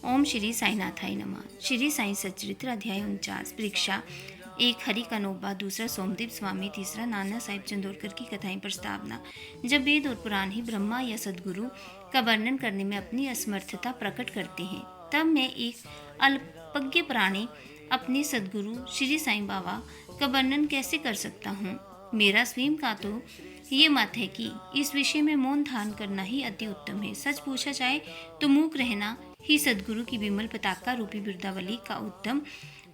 ओम श्री साईनाथाय नमः। श्री साई सच्चरित्र अध्याय 49। परीक्षा। एक हरि कनोबा, दूसरा सोमदेव स्वामी, तीसरा नाना साहिब चंदोरकर की कथाएं। प्रस्तावना। जब वेद और पुराण ही ब्रह्मा या सदगुरु का वर्णन करने में अपनी असमर्थता प्रकट करते हैं, तब मैं एक अल्पज्ञ प्राणी अपने सदगुरु श्री साईं बाबा का वर्णन कैसे कर सकता हूँ। मेरा स्वयं का तो ये मत है कि इस विषय में मौन धारण करना ही अति उत्तम है। सच पूछा जाए तो मूक रहना ही सदगुरु की विमल पताका रूपी बिरदावली का उत्तम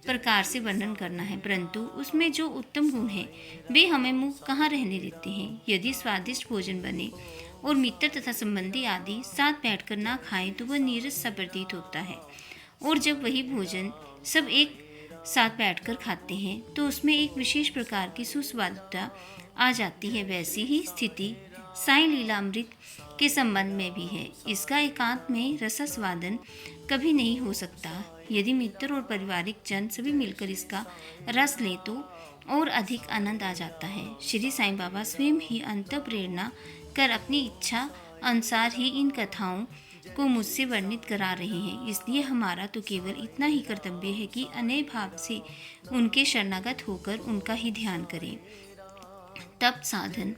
प्रकार से वर्णन करना है, परंतु उसमें जो उत्तम गुण है वे हमें मूक कहाँ रहने देते हैं। यदि स्वादिष्ट भोजन बने और मित्र तथा संबंधी आदि साथ बैठकर ना खाएं तो वह नीरस सा प्रतीत होता है, और जब वही भोजन सब एक साथ बैठकर खाते हैं तो उसमें एक विशेष प्रकार की सुस्वादुता आ जाती है। वैसी ही स्थिति साईं लीलामृत के संबंध में भी है। इसका एकांत में रसास्वादन कभी नहीं हो सकता। यदि मित्र और पारिवारिक जन सभी मिलकर इसका रस ले तो और अधिक आनंद आ जाता है। श्री साईं बाबा स्वयं ही अंत प्रेरणा कर अपनी इच्छा अनुसार ही इन कथाओं को मुझसे वर्णित करा रहे हैं, इसलिए हमारा तो केवल इतना ही कर्तव्य है कि अनय भाव से उनके शरणागत होकर उनका ही ध्यान करें। तप साधन,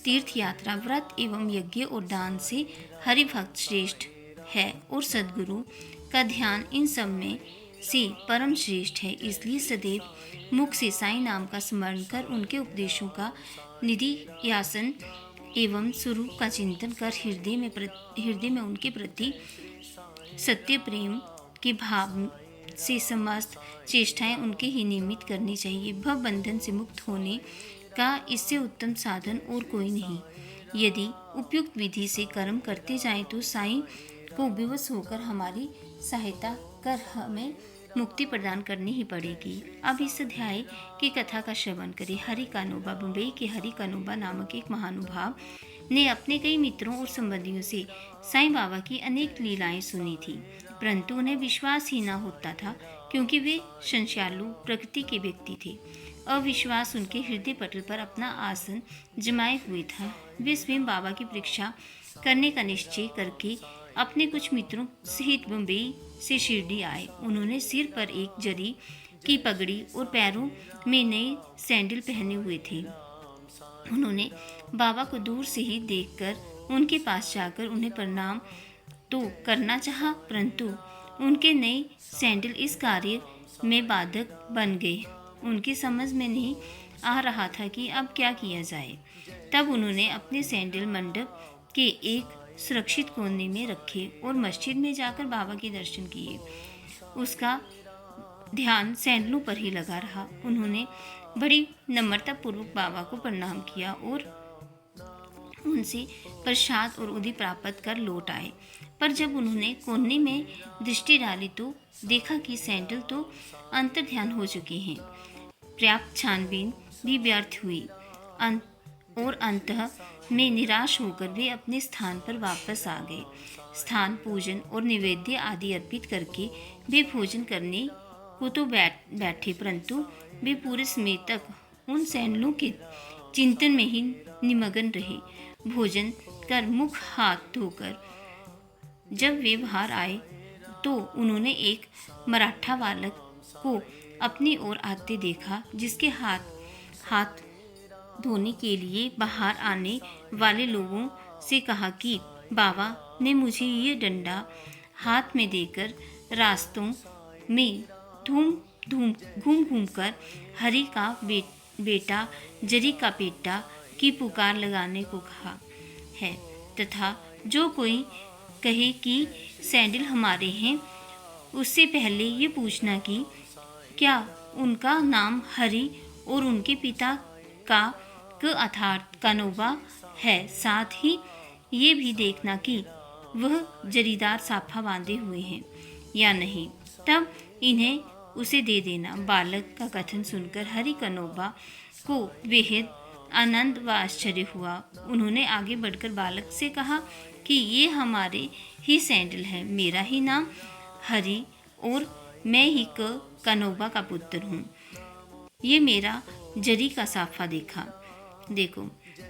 तीर्थ यात्रा, व्रत एवं यज्ञ और दान से हरिभक्त श्रेष्ठ है और सद्गुरु का ध्यान इन सब में से परम श्रेष्ठ है। इसलिए सदैव मुख से साईं नाम का स्मरण कर उनके उपदेशों का निधिध्यासन एवं स्वरूप का चिंतन कर हृदय में उनके प्रति सत्य प्रेम के भाव से समस्त चेष्टाएं उनके ही निमित्त करनी चाहिए। भव बंधन से मुक्त होने का इससे उत्तम साधन और कोई नहीं। यदि उपयुक्त विधि से कर्म करते जाएं तो साईं को विवश होकर हमारी सहायता कर हमें मुक्ति प्रदान करनी ही पड़ेगी। अब इस अध्याय की कथा का श्रवण करें। हरि कानोबा। बम्बई के हरि कानोबा नामक एक महानुभाव ने अपने कई मित्रों और संबंधियों से साईं बाबा की अनेक लीलाएं सुनी थी, परंतु उन्हें विश्वास ही न होता था, क्योंकि वे संशयालु प्रकृति के व्यक्ति थे। अविश्वास उनके हृदय पटल पर अपना आसन जमाए हुए था। वे स्वयं बाबा की परीक्षा करने का निश्चय करके अपने कुछ मित्रों सहित बम्बई से शिरडी आए। उन्होंने सिर पर एक जरी की पगड़ी और पैरों में नए सैंडल पहने हुए थे। उन्होंने बाबा को दूर से ही देखकर उनके पास जाकर उन्हें प्रणाम तो करना चाहा, परंतु उनके नए सैंडल इस कार्य में बाधक बन गए। उनकी समझ में नहीं आ रहा था कि अब क्या किया जाए। तब उन्होंने अपने सैंडल मंडप के एक सुरक्षित कोने में रखे और मस्जिद में जाकर बाबा के दर्शन किए। उसका ध्यान सैंडलों पर ही लगा रहा। उन्होंने बड़ी नम्रता पूर्वक बाबा को प्रणाम किया और उनसे प्रसाद और उदी प्राप्त कर लौट आए। पर जब उन्होंने कोने में दृष्टि डाली तो देखा कि सैंडल तो अंतर्ध्यान हो चुके हैं। पर्याप्त छानबीन भी व्यर्थ हुई और अंतः में निराश होकर वे अपने स्थान पर वापस आ गए। स्थान, पूजन और निवेद्य आदि अर्पित करके वे भोजन करने को तो बैठे, परंतु वे पूरे समय तक उन सैंडलों के चिंतन में ही निमग्न रहे। भोजन कर मुख हाथ धोकर जब वे बाहर आए तो उन्होंने एक मराठा बालक को अपनी ओर आते देखा, जिसके हाथ धोने के लिए बाहर आने वाले लोगों से कहा कि बाबा ने मुझे ये डंडा हाथ में देकर रास्तों में घूम कर हरि का बेटा, जरी का बेटा की पुकार लगाने को कहा है, तथा जो कोई कहे कि सैंडल हमारे हैं उससे पहले ये पूछना कि क्या उनका नाम हरि और उनके पिता का अर्थात कानोबा है। साथ ही ये भी देखना कि वह जरीदार साफा बांधे हुए हैं या नहीं, तब इन्हें उसे दे देना। बालक का कथन सुनकर हरि कानोबा को बेहद आनंद व आश्चर्य हुआ। उन्होंने आगे बढ़कर बालक से कहा कि ये हमारे ही सैंडल है। मेरा ही नाम हरि और मैं ही कानोबा का पुत्र हूँ। ये मेरा जरी का साफा देखो।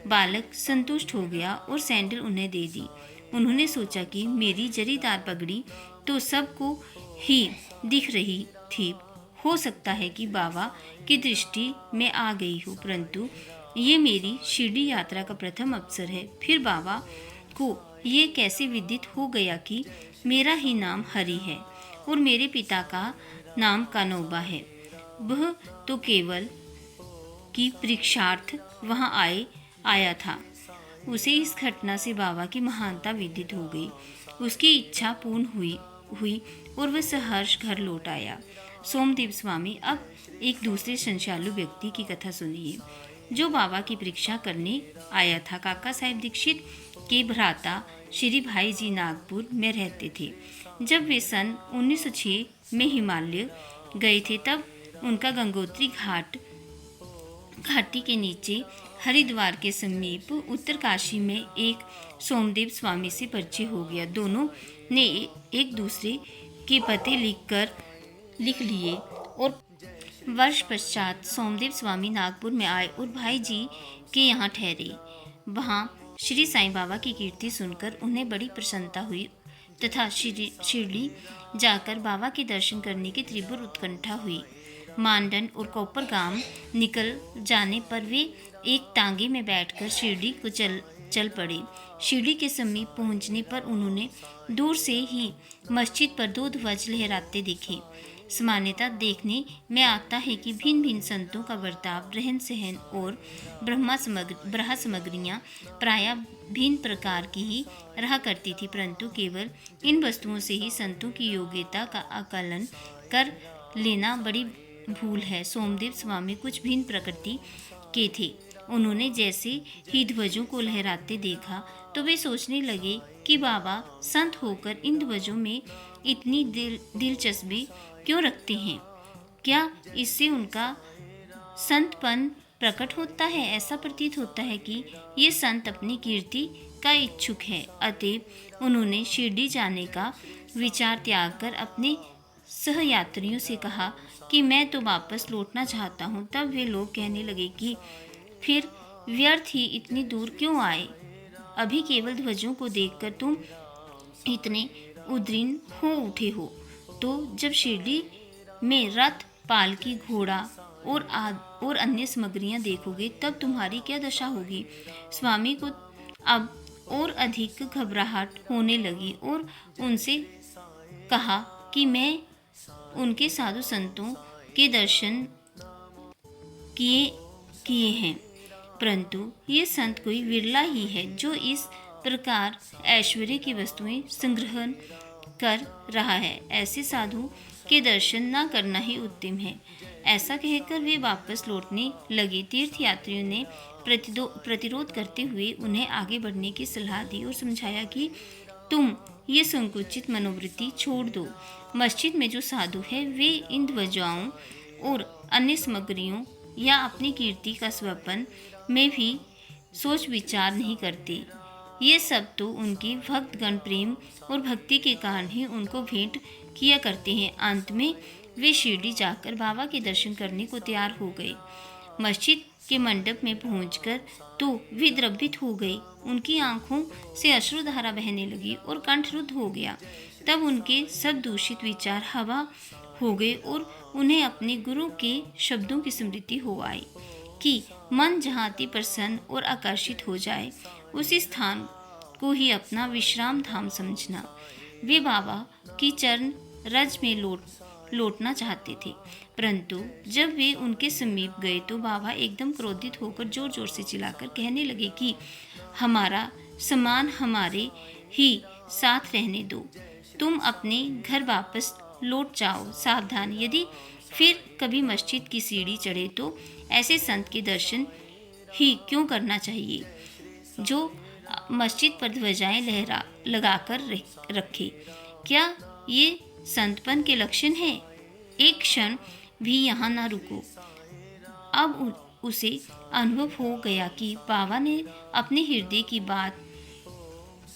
बालक संतुष्ट हो गया और सैंडल उन्हें दे दी। उन्होंने सोचा कि मेरी जरीदार पगड़ी तो सबको ही दिख रही थी। हो सकता है कि बाबा की दृष्टि में आ गई हो, परंतु ये मेरी शिरडी यात्रा का प्रथम अवसर है। फिर बाबा को ये कैसे विदित हो गया कि मेरा ही नाम हरि है और मेरे पिता का नाम कानोबा है। वह तो केवल की परीक्षार्थ वहाँ आया था। उसे इस घटना से बाबा की महानता विदित हो गई। उसकी इच्छा पूर्ण हुई और वह सहर्ष घर लौट आया। सोमदेव स्वामी अब एक दूसरे संचालु व्यक्ति की कथा सुनिए, जो बाबा की परीक्षा करने आया था। काका साहेब दीक्षित के भ्राता श्री भाई जी नागपुर में रहते थे। जब वे सन 1906 में हिमालय गए थे, तब उनका गंगोत्री घाटी के नीचे हरिद्वार के समीप उत्तरकाशी में एक सोमदेव स्वामी से परिचय हो गया। दोनों ने एक दूसरे के पते लिख लिए और वर्ष पश्चात सोमदेव स्वामी नागपुर में आए और भाई जी के यहाँ ठहरे। वहाँ श्री साईं बाबा की कीर्ति सुनकर उन्हें बड़ी प्रसन्नता हुई तथा शिरडी जाकर बाबा के दर्शन करने की तीव्र उत्कंठा हुई। मांडन और कोपरगाम निकल जाने पर वे एक तांगे में बैठकर शिरडी को चल पड़े। शिरडी के समीप पहुंचने पर उन्होंने दूर से ही मस्जिद पर 2 ध्वज लहराते देखे। सामान्यतः देखने में आता है कि भिन्न भिन्न संतों का बर्ताव, रहन सहन और ब्रह्म सामग्रियाँ प्रायः भिन्न प्रकार की ही रहा करती थी, परंतु केवल इन वस्तुओं से ही संतों की योग्यता का आकलन कर लेना बड़ी भूल है। सोमदेव स्वामी कुछ भिन्न प्रकृति के थे। उन्होंने जैसे ही ध्वजों को लहराते देखा तो वे सोचने लगे कि बाबा संत होकर इन ध्वजों में इतनी दिलचस्पी क्यों रखते हैं। क्या इससे उनका संतपन प्रकट होता है? ऐसा प्रतीत होता है कि ये संत अपनी कीर्ति का इच्छुक है। अतएव उन्होंने शिरडी जाने का विचार त्याग कर अपने सहयात्रियों से कहा कि मैं तो वापस लौटना चाहता हूँ। तब वे लोग कहने लगे कि फिर व्यर्थ ही इतनी दूर क्यों आए? अभी केवल ध्वजों को देखकर तुम इतने उद्विग्न हो उठे हो, तो जब शिरडी में रथ, पालकी, घोड़ा और अन्य सामग्रियां देखोगे तब तुम्हारी क्या दशा होगी। स्वामी को अब और अधिक घबराहट होने लगी और उनसे कहा कि मैं उनके साधु संतों के दर्शन किए हैं, परंतु ये संत कोई विरला ही है जो इस प्रकार ऐश्वर्य की वस्तुएं संग्रहण कर रहा है। ऐसे साधु के दर्शन न करना ही उत्तम है। ऐसा कहकर वे वापस लौटने लगे। तीर्थयात्रियों ने प्रतिरोध करते हुए उन्हें आगे बढ़ने की सलाह दी और समझाया कि तुम ये संकुचित मनोवृत्ति छोड़ दो। मस्जिद में जो साधु है वे इन ध्वजाओं और अन्य सामग्रियों या अपनी कीर्ति का स्वपन में भी सोच विचार नहीं करते। ये सब तो उनकी भक्तगण प्रेम और भक्ति के कारण ही उनको भेंट किया करते हैं। अंत में वे शिरडी जाकर बाबा के दर्शन करने को तैयार हो गए। मस्जिद के मंडप में पहुंचकर तो वे द्रवित हो गए। उनकी आंखों से अश्रुधारा बहने लगी और कंठ रुद्ध हो गया। तब उनके सब दूषित विचार हवा हो गए और उन्हें अपने गुरु के शब्दों की स्मृति हो आई कि मन जहाँ अति प्रसन्न और आकर्षित हो जाए उसी स्थान को ही अपना विश्राम धाम समझना। वे बाबा की चरण रज में लौटना चाहते थे, परंतु जब वे उनके समीप गए तो बाबा एकदम क्रोधित होकर जोर जोर से चिल्लाकर कहने लगे कि हमारा सामान हमारे ही साथ रहने दो, तुम अपने घर वापस लौट जाओ। सावधान, यदि फिर कभी मस्जिद की सीढ़ी चढ़े तो ऐसे संत के दर्शन ही क्यों करना चाहिए जो मस्जिद पर ध्वजाएं लगाकर रखे। क्या ये संतपन के लक्षण है? एक क्षण भी यहाँ न रुको। अब उसे अनुभव हो गया कि बाबा ने अपने हृदय की बात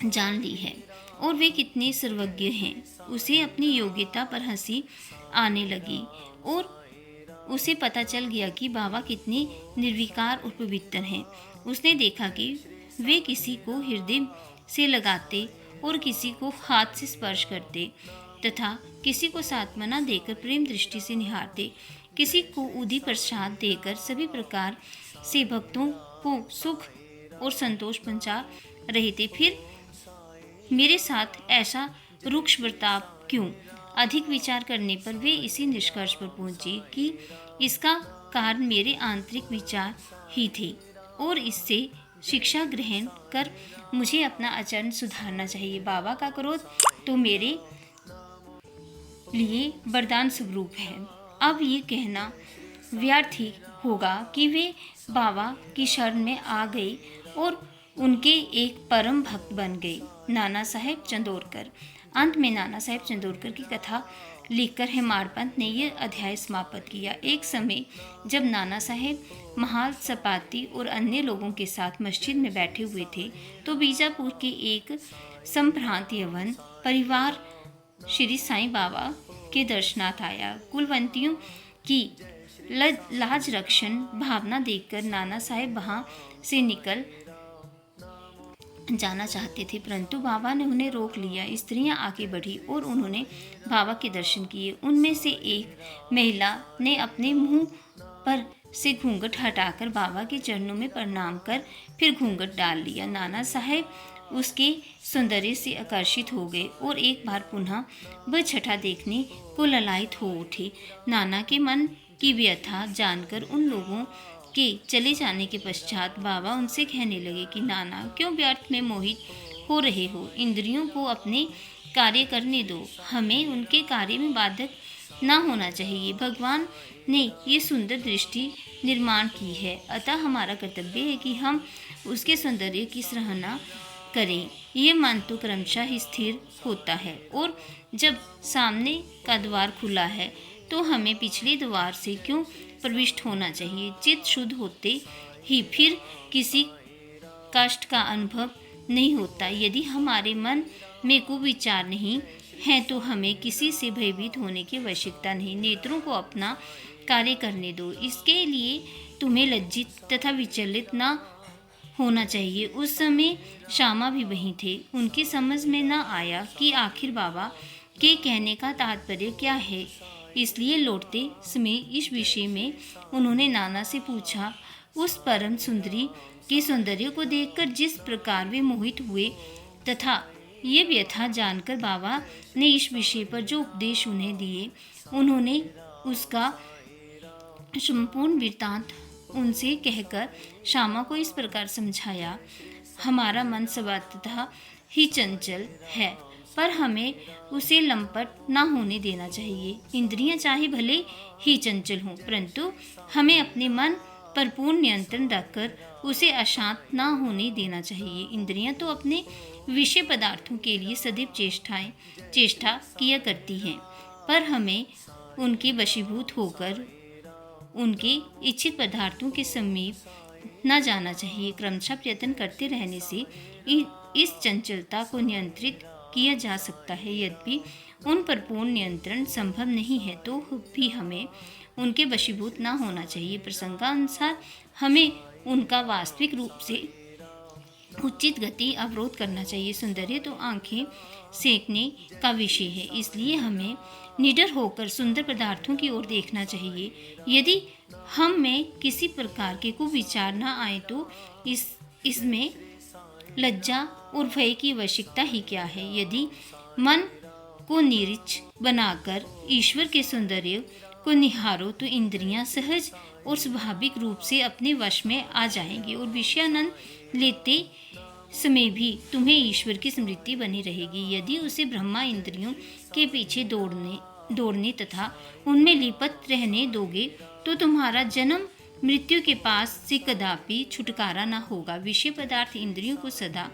जान ली है और वे कितने सर्वज्ञ हैं। उसे अपनी योग्यता पर हंसी आने लगी और उसे पता चल गया कि बाबा कितने निर्विकार और पवित्र हैं। उसने देखा कि वे किसी को हृदय से लगाते और किसी को हाथ से स्पर्श करते। तथा किसी को सांत्वना देकर प्रेम दृष्टि से निहारते, किसी को उदी प्रसाद देकर सभी प्रकार से भक्तों को सुख और संतोष पहुंचा रहे थे। फिर मेरे साथ ऐसा रुक्ष बर्ताव क्यों? अधिक विचार करने पर वे इसी निष्कर्ष पर पहुंचे कि इसका कारण मेरे आंतरिक विचार ही थे और इससे शिक्षा ग्रहण कर मुझे अपना आचरण सुधारना चाहिए। बाबा का क्रोध तो मेरे लिए वरदान स्वरूप है। अब ये कहना व्यर्थ ही होगा कि वे बाबा की शरण में आ गए और उनके एक परम भक्त बन गए। नाना साहेब चंदोरकर। अंत में नाना साहेब चंदोरकर की कथा लिखकर हेमाडपंत ने यह अध्याय समाप्त किया। एक समय जब नाना साहेब महाल सपाती और अन्य लोगों के साथ मस्जिद में बैठे हुए थे तो बीजापुर के एक संभ्रांत यवन परिवार श्री साईं बाबा के दर्शनार्थ आया। कुलवंतियों की लाज रक्षण भावना देखकर नाना साहेब वहां से निकल जाना चाहते थे, परंतु बाबा ने उन्हें रोक लिया। स्त्रियां आगे बढ़ी और उन्होंने बाबा के दर्शन किए। उनमें से एक महिला ने अपने मुंह पर से घूंघट हटाकर बाबा के चरणों में प्रणाम कर फिर घूंघट डाल लिया। नाना साहेब उसके सौंदर्य से आकर्षित हो गए और एक बार पुनः वह छठा देखने को ललायत हो उठे। नाना के मन की व्यथा जानकर उन लोगों के चले जाने के पश्चात बाबा उनसे कहने लगे कि नाना, क्यों व्यर्थ में मोहित हो रहे हो? इंद्रियों को अपने कार्य करने दो, हमें उनके कार्य में बाधक ना होना चाहिए। भगवान ने ये सुंदर दृष्टि निर्माण की है, अतः हमारा कर्तव्य है कि हम उसके सौंदर्य की सराहना करें। ये मन तो क्रमशः ही स्थिर होता है और जब सामने का द्वार खुला है तो हमें पिछले द्वार से क्यों प्रविष्ट होना चाहिए? चित्त शुद्ध होते ही फिर किसी कष्ट का अनुभव नहीं होता। यदि हमारे मन में कुविचार नहीं है तो हमें किसी से भयभीत होने की आवश्यकता नहीं। नेत्रों को अपना कार्य करने दो, इसके लिए तुम्हें लज्जित तथा विचलित न होना चाहिए। उस समय श्यामा भी वहीं थे। उनकी समझ में न आया कि आखिर बाबा के कहने का तात्पर्य क्या है, इसलिए लौटते समय इस विषय में उन्होंने नाना से पूछा। उस परम सुंदरी के सौंदर्य को देखकर जिस प्रकार वे मोहित हुए तथा ये व्यथा जानकर बाबा ने इस विषय पर जो उपदेश उन्हें दिए, उन्होंने उसका संपूर्ण वृत्तांत उनसे कहकर श्यामा को इस प्रकार समझाया। हमारा मन स्वतः ही चंचल है, पर हमें उसे लंपट ना होने देना चाहिए। इंद्रियां चाहे भले ही चंचल हों, परंतु हमें अपने मन पर पूर्ण नियंत्रण रखकर उसे अशांत ना होने देना चाहिए। इंद्रियां तो अपने विषय पदार्थों के लिए सदैव चेष्टा किया करती हैं, पर हमें उनके वशीभूत होकर उनके इच्छित पदार्थों के समीप न जाना चाहिए। क्रमशः प्रयत्न करते रहने से इस चंचलता को नियंत्रित किया जा सकता है। यद्यपि उन पर पूर्ण नियंत्रण संभव नहीं है तो भी हमें उनके वशीभूत न होना चाहिए। प्रसंगानुसार हमें उनका वास्तविक रूप से उचित गति अवरोध करना चाहिए। सौंदर्य तो आंखें सेकने का विषय है, इसलिए हमें निडर होकर सुंदर पदार्थों की ओर देखना चाहिए। यदि हम में किसी प्रकार के कुविचार न आए तो इसमें लज्जा और भय की आवश्यकता ही क्या है? यदि मन को निरीक्ष बनाकर ईश्वर के सौंदर्य को निहारो तो इंद्रियां सहज और स्वाभाविक रूप से अपने वश में आ जाएंगी और विषयानंद लेते समय भी तुम्हें ईश्वर की स्मृति बनी रहेगी। यदि उसे ब्रह्मा इंद्रियों के पीछे दौड़ने तथा उनमें लिपट रहने दोगे तो तुम्हारा जन्म मृत्यु के पास से कदापि छुटकारा न होगा। विषय पदार्थ इंद्रियों को सदा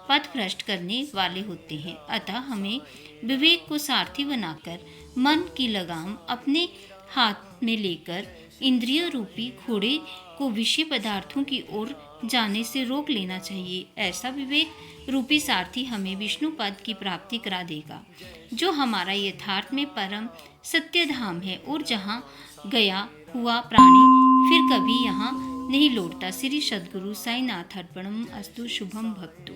पथ भ्रष्ट करने वाले होते हैं, अतः हमें विवेक को सारथी बनाकर मन की लगाम अपने हाथ में लेकर इंद्रिय रूपी घोड़े को विषय पदार्थों की ओर जाने से रोक लेना चाहिए। ऐसा विवेक रूपी सारथी हमें विष्णु पद की प्राप्ति करा देगा, जो हमारा यथार्थ में परम सत्य धाम है और जहाँ गया हुआ प्राणी फिर कभी यहाँ नहीं लौटता। श्री सद्गुरु साईनाथ अर्पणम अस्तु। शुभम भक्तु।